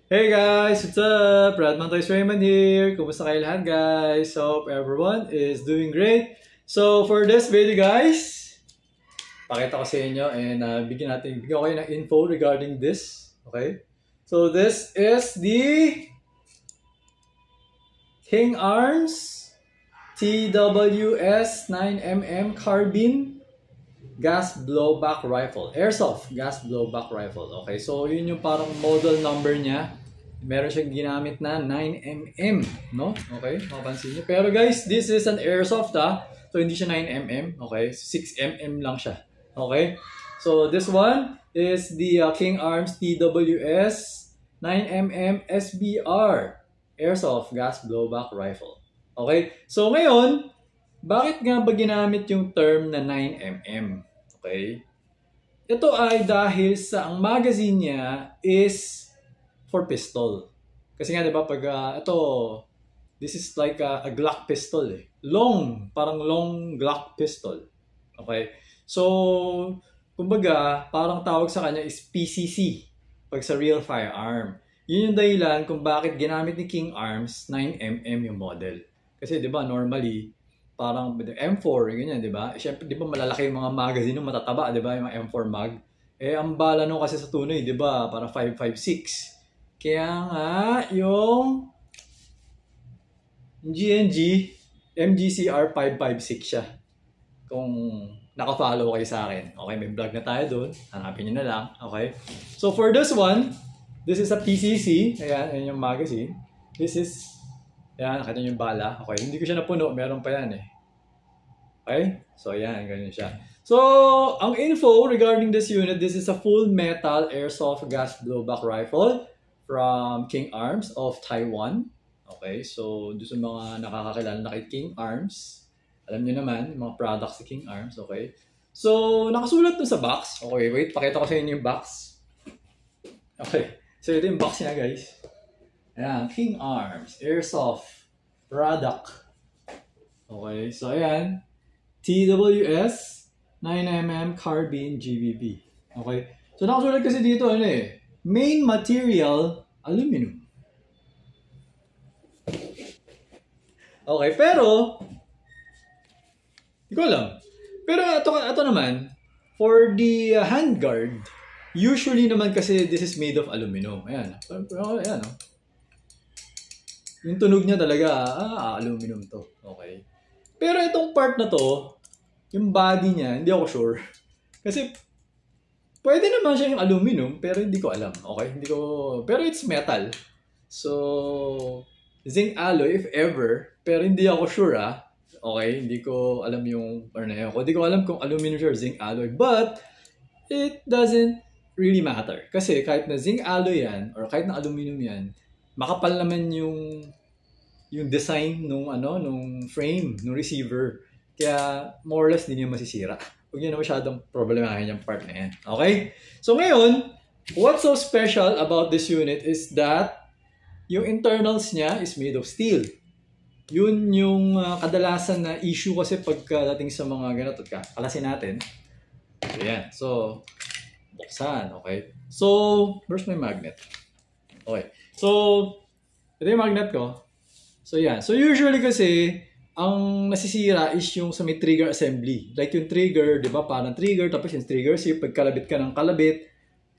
Hey guys, what's up? Radman Toys Raymond here. Kumusta kayo lahat guys? Hope everyone is doing great. So for this video guys, pakita ko sa inyo and bigyan ko kayo ng info regarding this. Okay? So this is the King Arms TWS 9mm carbine gas blowback rifle. Airsoft gas blowback rifle. Okay, so yun yung parang model number niya. Meron siyang ginamit na 9mm, no? Okay, mapapansin niyo. Pero guys, this is an airsoft So hindi siya 9mm, okay? 6mm lang siya. Okay? So this one is the King Arms TWS 9mm SBR airsoft gas blowback rifle. Okay? So ngayon, bakit nga ba ginamit yung term na 9mm? Okay? Ito ay dahil sa ang magazine niya is for pistol. Kasi nga 'di ba pag this is like a Glock pistol eh. Long, parang long Glock pistol. Okay? So, kumbaga, parang tawag sa kanya is PCC pag sa real firearm. Yun yung dahilan kung bakit ginamit ni King Arms 9mm yung model. Kasi 'di ba normally parang M4 ganyan, 'di ba? Syempre 'di ba malalaki yung mga magazine ng matataba, 'di ba? Yung mga M4 mag. Eh ang bala no kasi sa tunay, 'di ba? Parang 5.56. Kaya nga yung GNG MGCR 556 siya. Kung naka-follow kayo sa akin. Okay, may vlog na tayo doon. Hanapin niyo na lang, okay? So for this one, this is a PCC. Ayan yung magazine. This is ayan, nakita niyo yung bala. Okay, hindi ko siya napuno. Meron pa yan eh. Okay? So, ayan. Ganyan siya. So, ang info regarding this unit, this is a full metal airsoft gas blowback rifle from King Arms of Taiwan. Okay? So, doon sa mga nakakakilala na kay King Arms, alam niyo naman, yung mga products ni King Arms. Okay? So, nakasulat dun sa box. Okay, wait. Pakita ko sa inyo yung box. Okay. So, ito yung box niya, guys. Ayan, King Arms, airsoft product. Okay, so ayan, TWS 9mm carbine GBB. Okay, so nakasulat kasi dito ano eh, main material aluminum. Okay, pero hindi ko alam. Pero ito naman, for the handguard, usually naman kasi this is made of aluminum. Ayan, ayan oh. Yung tunog niya talaga, aluminum to. Okay. Pero itong part na to, yung body niya, hindi ako sure. Kasi, pwede naman siya yung aluminum, pero hindi ko alam. Okay? Pero it's metal. So, zinc alloy, if ever, pero hindi ako sure Okay? Hindi ko alam yung, hindi ko alam kung aluminum siya or zinc alloy. But, it doesn't really matter. Kasi kahit na zinc alloy yan, or kahit na aluminum yan, makapal naman yung design nung frame nung receiver. Kaya more or less hindi niya masisira. Huwag niyo na masyadong problemahin yung part na yan. Okay? So ngayon, what's so special about this unit is that yung internals niya is made of steel. Yun yung kadalasan na issue kasi pagdating sa mga ganito. Kalasin natin. Ayan. So, buksan. Okay? So, where's my magnet? Okay. So, ito yung magnet ko. So, yan. So, usually kasi, ang nasisira is yung sa may trigger assembly. Like yung trigger, di ba? Parang trigger, tapos yung trigger zip, pagkalabit ka ng kalabit,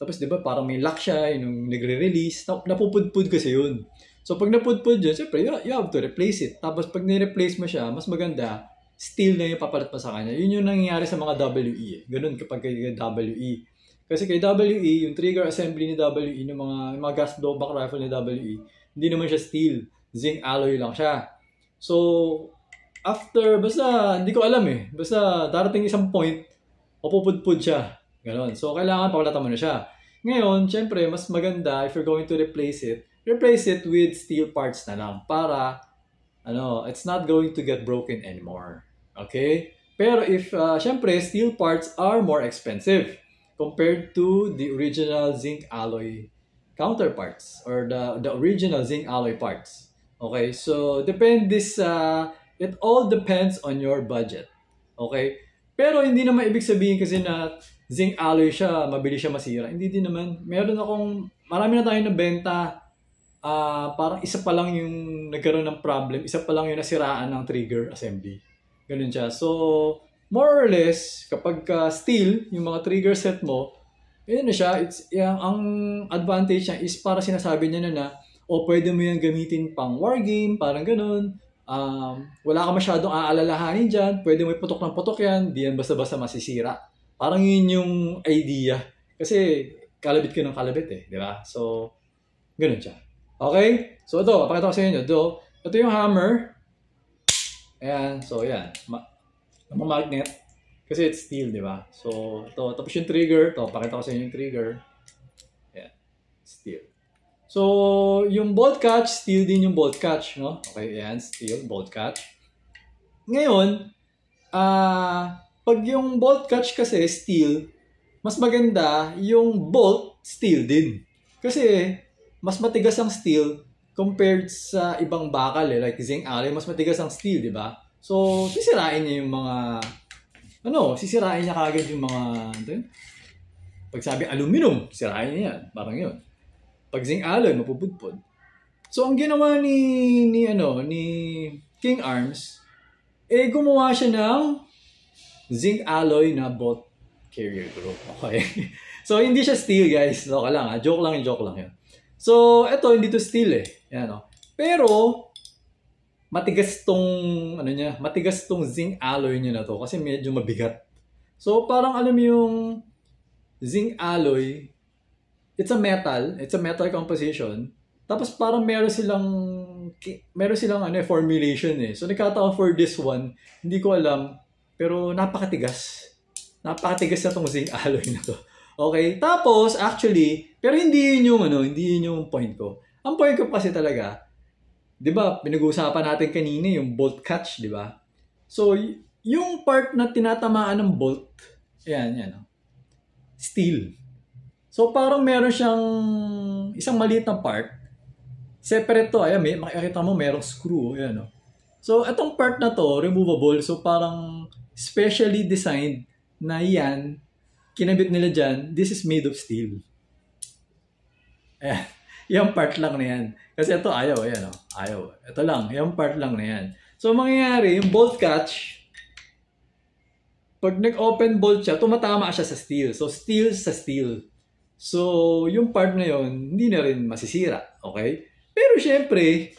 tapos di ba? Parang may lock siya, yung nagre-release. Napupudpud kasi yun. So, pag napudpud yun, siyempre, you have to replace it. Tapos, pag ni-replace mo siya, mas maganda, steel na yung papalit mo sa kanya. Yun yung nangyayari sa mga WE. Ganun kapag kay WE. Kasi kay WE, yung trigger assembly ni WE, yung mga gas blowback rifle ni WE, hindi naman siya steel. Zinc alloy lang siya. So, after, basta, hindi ko alam eh. Basta, darating isang point, mapupudpud siya. Ganon. So, kailangan pakulatan mo na siya. Ngayon, syempre, mas maganda, if you're going to replace it with steel parts na lang. Para, it's not going to get broken anymore. Okay? Pero if, syempre, steel parts are more expensive compared to the original zinc alloy counterparts or the original zinc alloy parts. Okay, so it all depends on your budget. Okay? Pero hindi naman ibig sabihin kasi na zinc alloy siya, mabilis siya masira. Hindi din naman. Marami na tayong nabenta parang isa pa lang yung nagkaroon ng problem, isa pa lang yung nasiraan ng trigger assembly. Ganun siya. So, more or less, kapag steel, yung mga trigger set mo, yun na siya, ang advantage niya is para sinasabi niya na pwede mo yan gamitin pang wargame, parang ganun. Wala ka masyadong aalalahanin dyan, pwede mo iputok ng putok yan, di yan basta-basta masisira. Parang yun yung idea. Kasi kalabit ka ng kalabit di ba? So, ganun siya. Okay? So ito, pakita ko sa inyo. Ito yung hammer. Ayan, so yan. Magnet. Kasi it's steel, di ba? So, ito. Tapos yung trigger. Ito, pakita ko sa inyo yung trigger. Ayan. Steel. So, yung bolt catch, steel din yung bolt catch, no? Okay, ayan. Steel, bolt catch. Ngayon, pag yung bolt catch kasi steel, mas maganda yung bolt steel din. Kasi, mas matigas ang steel compared sa ibang bakal like zinc alloy, mas matigas ang steel, di ba? So, sisirain niya yung mga sisirain niya kagad yung mga pag sabi aluminum, sirain niya yan. Parang yun. Pag zinc alloy, mapupudpod. So, ang ginawa ni King Arms, gumawa siya ng zinc alloy na bolt carrier group. Okay? So, hindi siya steel, guys. Joke lang, joke lang yun. So, ito, hindi to steel Yan, Pero, matigas tong zinc alloy niya na to kasi medyo mabigat. So, parang alam mo yung zinc alloy, it's a metal composition. Tapos parang meron silang formulation So, nagkataon for this one, hindi ko alam, pero napakatigas. Napakatigas na tong zinc alloy na to. Okay, tapos actually, pero hindi yun yung point ko. Ang point ko kasi talaga, 'di ba, pinag-uusapan natin kanina yung bolt catch, 'di ba? So, yung part na tinatamaan ng bolt, yan, steel. So, parang meron siyang isang maliit na part. Separate to, ayan, makikita mo merong screw, ayan, So, itong part na to, removable, so parang specially designed na yan, kinabit nila dyan, this is made of steel. Ayan. Yung part lang na yan. Kasi ito ayaw. Ayan ayaw. Ito lang. Yung part lang na yan. So, mangyayari, yung bolt catch, pag nag-open bolt siya, tumatama siya sa steel. So, steel sa steel. So, yung part na yun, hindi na rin masisira. Okay? Pero, syempre,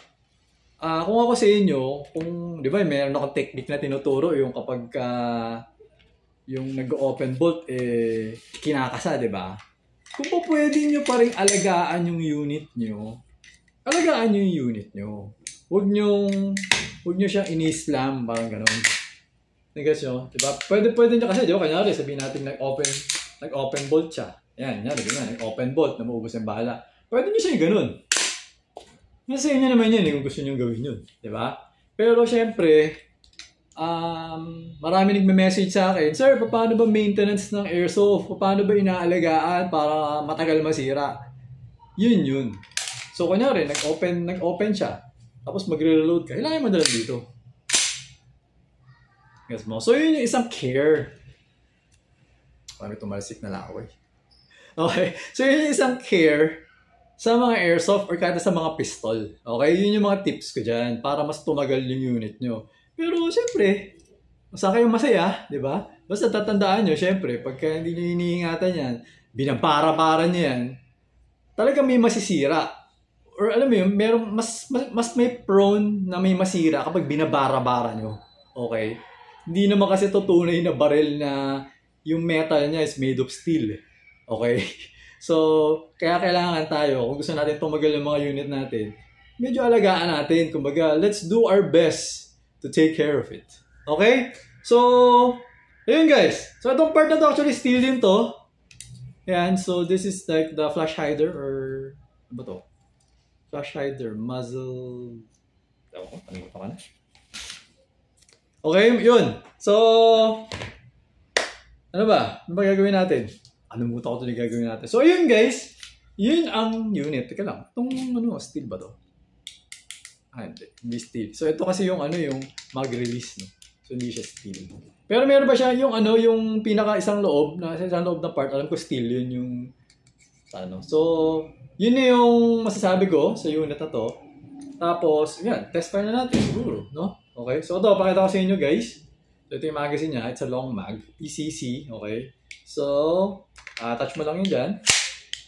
kung ako sa inyo, kung, di ba, meron akong technique na tinuturo, yung kapag yung nag-open bolt, kinakasa, di ba? Kung po pwede nyo pa rin alagaan yung unit nyo, alagaan nyo yung unit nyo. Huwag nyo siyang ini-slam, parang gano'n. Nag-gets nyo? Diba? Pwede nyo kasi, di ba? Kanyari, sabihin natin nag-open bolt siya. Yan, nag-open bolt, na maubos yung bahala. Pwede nyo siya yung gano'n. Nasa inyo naman yan kung gusto nyo gawin yun. Diba? Pero syempre, marami nagme-message sa akin, Sir, paano ba maintenance ng airsoft? Paano ba inaalagaan para matagal masira? Yun. So, kunyari, nag-open siya. Tapos magre-reload ka. Kailangan mo dalan dito. Yes mo. So, yun yung isang care. Parang tumalsik na lang ako Okay. So, yun yung isang care sa mga airsoft or kahit sa mga pistol. Okay? Yun yung mga tips ko dyan para mas tumagal yung unit nyo. Pero, syempre, basta kayong masaya, di ba? Basta tatandaan nyo, syempre, pagka hindi nyo iniingatan yan, binabara-bara nyo yan, talaga may masisira. Or alam mo yun, mas may prone na may masira kapag binabara-bara nyo. Okay? Hindi naman kasi tutunay na baril na yung metal niya is made of steel. Okay? So, kaya kailangan tayo, kung gusto natin tumagal yung mga unit natin, medyo alagaan natin. Kumbaga, let's do our best to take care of it. Okay? So, ayun guys. So, itong part na to actually steel din to. Ayan. So, this is like the flash hider or ano ba to? Flash hider, muzzle. Ano pa ka na? Okay, yun. So, ano ba? Ano ba gagawin natin? Alimutan ko ito na gagawin natin. So, ayun guys. Yun ang unit. Teka lang. Itong steel ba to? Hindi steel. So, ito kasi yung yung mag-release, no? So, hindi siya steel. Pero meron ba siya yung yung pinaka isang loob na part, alam ko steel yun yung So, yun na yung masasabi ko sa unit na to. Tapos, yan, test fire na natin siguro, no? Okay, so ito, pakita ko sa inyo guys. So, ito yung magazine niya, it's a long mag, ECC, okay? So, touch mo lang yun dyan.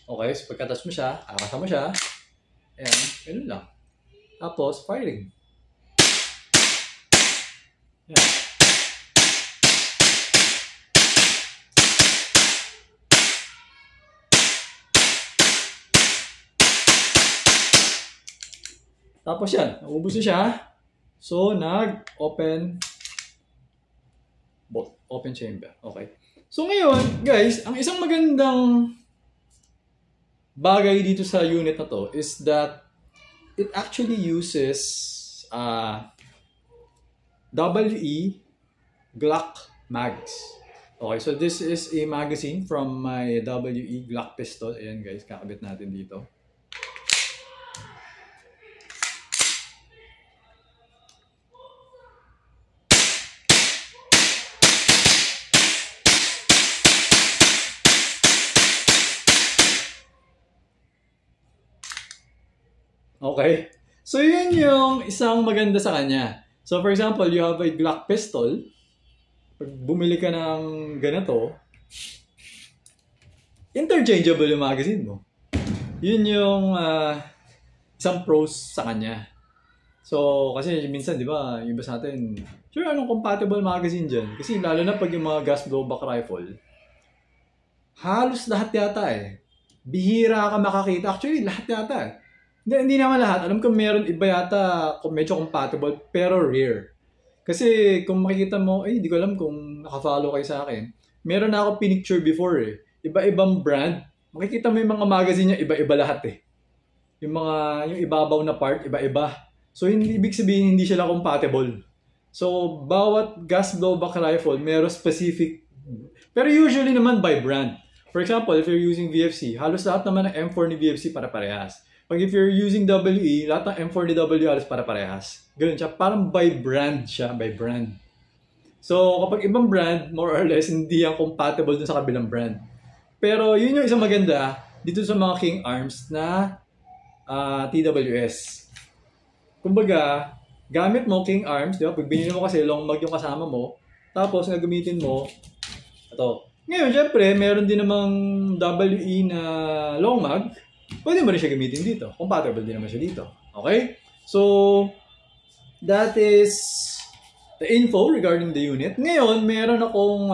Okay, so pagka-touch mo siya, kakasa mo siya. Ayan, ganun lang. Tapos, firing. Yan. Tapos yan, naubos na siya. So, nag-open chamber. Okay. So, ngayon, guys, ang isang magandang bagay dito sa unit na to is that it actually uses WE Glock mags. Okay, so this is a magazine from my WE Glock pistol. Ayan guys, kakabit natin dito. Okay? So, yun yung isang maganda sa kanya. So, for example, you have a Glock pistol. Pag bumili ka ng ganito, interchangeable yung magazine mo. Yun yung isang pros sa kanya. So, kasi minsan, di ba, yung iba sa atin, sure, anong compatible magazine dyan? Kasi lalo na pag yung mga gas blowback rifle, halos lahat yata eh. Bihira ka makakita. Actually, lahat yata eh. Hindi naman lahat. Alam ko meron iba yata medyo compatible pero rare. Kasi kung makikita mo, hindi ko alam kung naka-follow kayo sa akin. Meron na ako pinicture before eh. Iba-ibang brand. Makikita mo yung mga magazine niya, iba-iba lahat eh. Yung ibabaw na part, iba-iba. So ibig sabihin hindi sila compatible. So bawat gas blowback rifle meron specific. Pero usually naman by brand. For example, if you're using VFC, halos lahat naman ng M4 ni VFC para-parehas. Pag if you're using WE, lahat ng M4 ni WE halos para-parehas. Ganun siya. Parang by brand siya. By brand. So, kapag ibang brand, more or less, hindi yan compatible dun sa kabilang brand. Pero, yun yung isang maganda dito sa mga King Arms na TWS. Kumbaga, gamit mo King Arms, di ba? Pag binili mo kasi long mag yung kasama mo, tapos gagamitin mo, ito. Ngayon, syempre, meron din namang WE na long mag. Pwede mo rin siya gamitin dito. Compatible din naman siya dito. Okay? So, that is the info regarding the unit. Ngayon, meron akong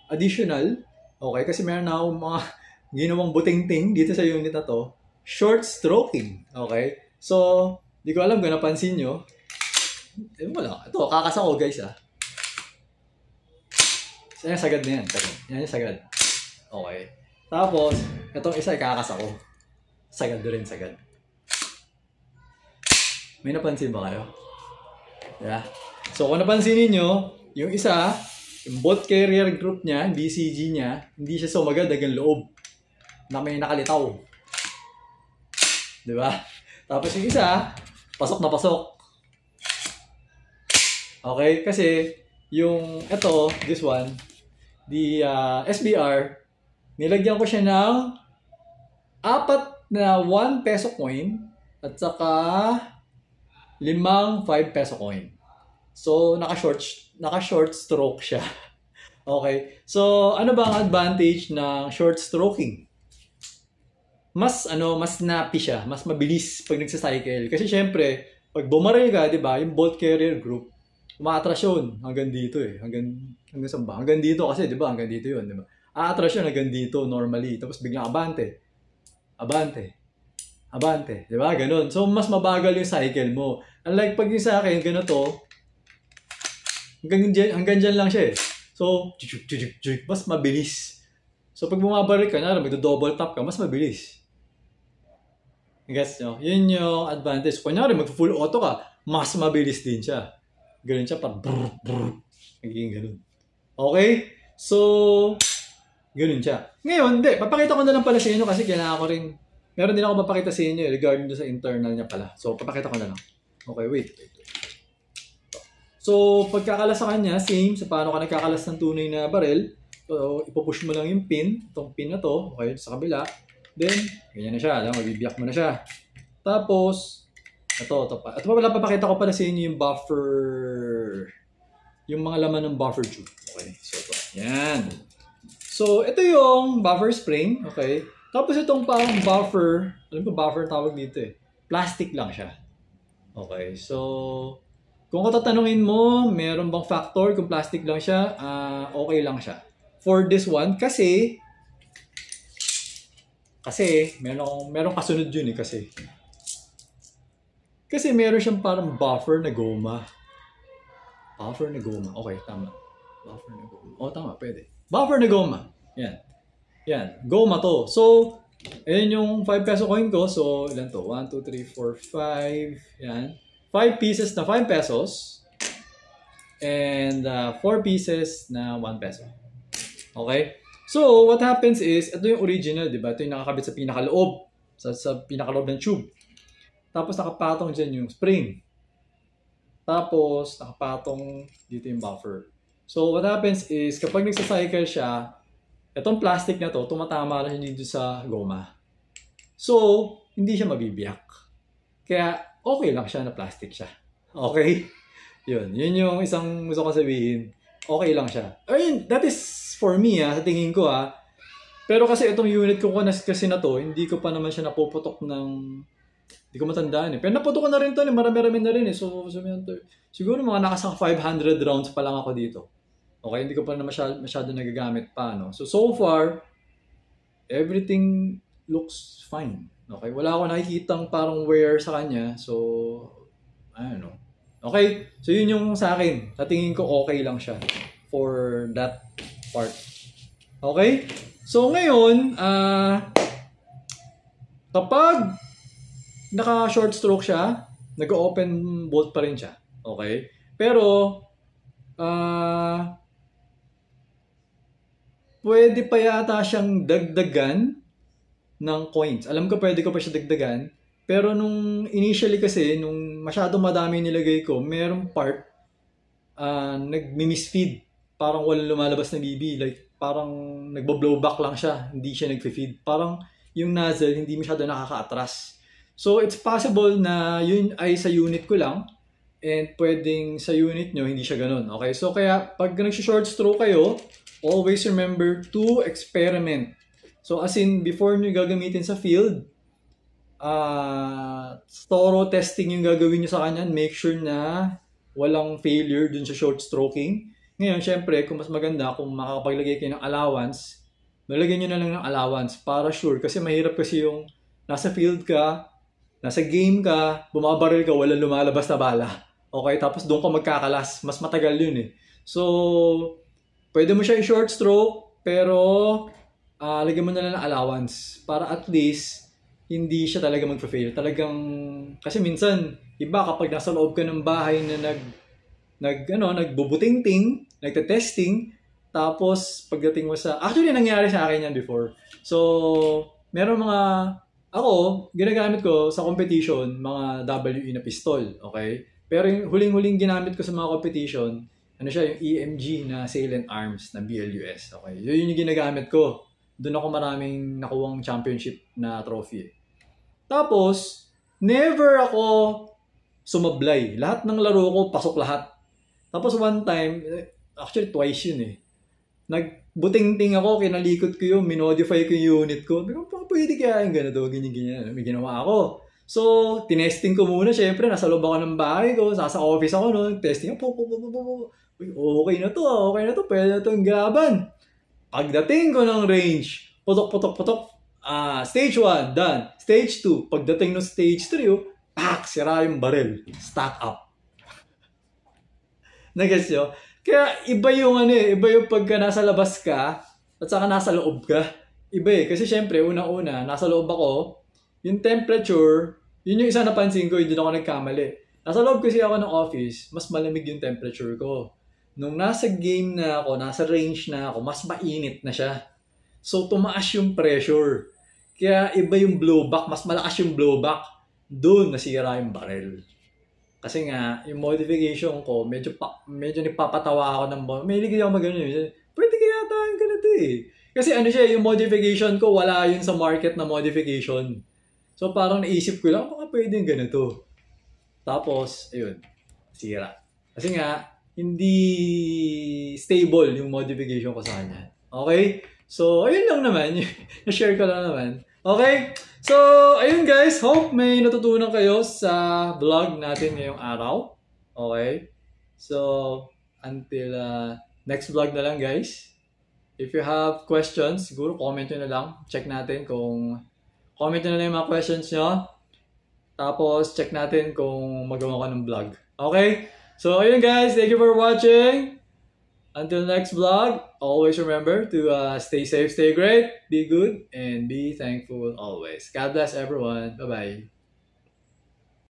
additional. Okay? Kasi meron na akong mga ginawang buting-ting dito sa unit na to. Short stroking. Okay? So, di ko alam kung napansin nyo. Wala. Ito, kakasa ko guys Yan, sagad na yan. Yan yung sagad. Okay. Tapos, itong isa, kakasa ko. Sagad rin, sagad. May napansin ba kayo? Yeah. So, kung napansin niyo, yung isa, yung bolt carrier group niya, BCG niya, hindi siya sumagad hanggang loob na may nakalitaw. Diba? Tapos yung isa, pasok na pasok. Okay? Kasi, yung, ito, this one, the SBR, nilagyan ko siya ng 4 na 1 peso coin at saka 5 5 peso coin. So, naka-short stroke siya. Okay. So, ano ba ang advantage ng short stroking? Mas snappy siya, mas mabilis pag nagsa-cycle. Kasi syempre, pag bumaril ka, 'di ba, yung bolt carrier group, umaatras yun hanggang dito eh. Hanggang saan ba? Hanggang dito kasi, 'di ba? Hanggang dito 'yun, 'di ba? Aatras yun hanggang dito normally. Tapos biglang abante. Abante. Di ba? Ganun. So, mas mabagal yung cycle mo. Unlike pag yung sa akin, ganito, hanggang dyan lang siya eh. So, mas mabilis. So, pag bumabaril ka na, magdo-double tap ka, mas mabilis. Guess nyo? Yun yung advantage. Kunyari, mag-full auto ka, mas mabilis din siya. Ganun siya, parang brrr. Nagiging ganun. Okay? So, ganun siya. Ngayon, papakita ko na lang pala sa inyo kasi kailangan ko rin. Meron din ako papakita sa inyo regarding sa internal niya pala. So, papakita ko na lang. Okay, wait. So, pagkakalas sa kanya, same sa paano ka nagkakalas ng tunay na baril. So, ipupush mo lang yung pin, itong pin na to, okay, sa kabila. Then, ganyan na siya. Alam, mabibiyak mo na siya. Tapos, ito pa. Ito pa pala, papakita ko pala sa inyo yung buffer, yung mga laman ng buffer tube. Okay, so ito. Yan. So, ito yung buffer spring. Okay. Tapos itong parang buffer, alam ko buffer tawag dito eh. Plastic lang siya. Okay, so, kung tatanungin mo, meron bang factor kung plastic lang siya, okay lang siya. For this one, kasi meron kasunod yun eh, kasi meron siyang parang buffer na goma. Buffer na goma. Okay, tama. Buffer na goma. Oh, tama, pwede. Buffer na goma. Yan. Yan. Goma to. So, ayan yung 5 peso coin ko. So, ilan to? 1, 2, 3, 4, 5. Yan. 5 pieces na 5 pesos. And 4 pieces na 1 peso. Okay? So, what happens is, ito yung original, di ba? Ito yung nakakabit sa pinakaloob. Sa pinakaloob ng tube. Tapos, nakapatong dyan yung spring. Tapos, nakapatong dito yung buffer. So, what happens is, kapag nagsacycle siya, itong plastic na to, tumatama lang siya dito sa goma. So, hindi siya mabibiyak. Kaya, okay lang siya na plastic siya. Okay? Yun yung isang gusto ko sabihin. Okay lang siya. Ayun, that is for me sa tingin ko Pero kasi itong unit ko kasi na to, hindi ko pa naman siya napuputok ng, hindi ko matandaan eh. Pero naputok ko na rin to, marami-rami na rin eh. So siguro mga nakasang 500 rounds pa lang ako dito. Okay, hindi ko pa na masyado nagagamit pa, no? So far, everything looks fine. Okay, wala ako nakikitang parang wear sa kanya. So, I don't know. Okay, so yun yung sa akin. Sa tingin ko okay lang siya for that part. Okay? So ngayon, kapag naka-short stroke siya, nag-open bolt pa rin siya. Okay? Pero, pwede pa yata siyang dagdagan ng coins. Alam ko pwede ko pa siya dagdagan. Pero nung initially kasi, nung masyadong madami nilagay ko, merong part nag-misfeed. Parang walang lumalabas na BB. Like, parang nagbo-blow back lang siya. Hindi siya nag-feed. Parang yung nozzle, hindi masyado nakaka-atras. So, it's possible na yun ay sa unit ko lang. And pwedeng sa unit nyo, hindi siya ganun. Okay? So, kaya pag nag-short stroke kayo, always remember to experiment. So, as in, before nyo gagamitin sa field, thorough testing yung gagawin nyo sa kanya. Make sure na walang failure dun sa short stroking. Ngayon, syempre, kung mas maganda, kung makakapaglagay kayo ng allowance, nalagyan nyo na lang ng allowance para sure. Kasi mahirap kasi yung nasa field ka, nasa game ka, bumabaril ka, walang lumalabas na bala. Okay, tapos doon ka magkakalas. Mas matagal yun eh. So, pwede mo siya i-short stroke, pero lagyan mo na lang ng allowance para at least hindi siya talaga mag-fail. Talagang, kasi minsan, iba kapag nasa loob ka ng bahay na nagbubuting-ting, nagte-testing, tapos pagdating mo actually nangyari sa akin yan before. So, meron ako, ginagamit ko sa competition, mga WE na pistol, okay? Pero yung huling-huling ginamit ko sa mga competition, yung EMG na Salient Arms na BLUS, okay? Yun yung ginagamit ko. Doon ako maraming nakuwang championship na trophy. Tapos, never ako sumablay. Lahat ng laro ko, pasok lahat. Tapos one time, actually twice yun eh. Nagbuting-ting ako, kinalikot ko yun, minodify ko yung unit ko. Pwede kaya yung ganito, ganyan-ganyan. May ginawa ako. So, tinesting ko muna. Siyempre, nasa loob ako ng bahay ko, sa office ako, no? Testing ako, okay na to, pwede na to yung galaban. Pagdating ko ng range, putok. Stage 1, done. Stage 2, pagdating ng stage 3, pak, sira yung baril. Stack up. Nagas nyo? Kaya iba yung pagka nasa labas ka, at saka nasa loob ka. Iba kasi syempre, unang-una, nasa loob ako, yung temperature, yun yung isa napansin ko, hindi ako nagkamali. Nasa loob kasi ako ng office, mas malamig yung temperature ko. Nung nasa game na ako, nasa range na ako, mas mainit na siya. So, tumaas yung pressure. Kaya iba yung blowback, mas malakas yung blowback. Doon nasira yung barrel. Kasi nga, yung modification ko, medyo nipapatawa ako ng may ligay ako mag-ano. Pwede kaya tayo ganito eh. Kasi ano siya, yung modification ko, wala yun sa market na modification. So parang naisip ko lang, baka pwedeng ganito. Tapos, ayun, sira. Kasi nga, hindi stable yung modification ko sa kanya. Okay? So, ayun lang naman. Na-share ko lang naman. Okay? So, ayun guys. Hope may natutunan kayo sa vlog natin ngayong araw. Okay? So, until next vlog na lang guys. If you have questions, siguro comment nyo na lang. Check natin kung comment nyo na lang yung mga questions nyo. Tapos, check natin kung magawa ko ng vlog. Okay? So, ayun guys. Thank you for watching. Until next vlog, always remember to stay safe, stay great, be good, and be thankful always. God bless everyone. Bye-bye.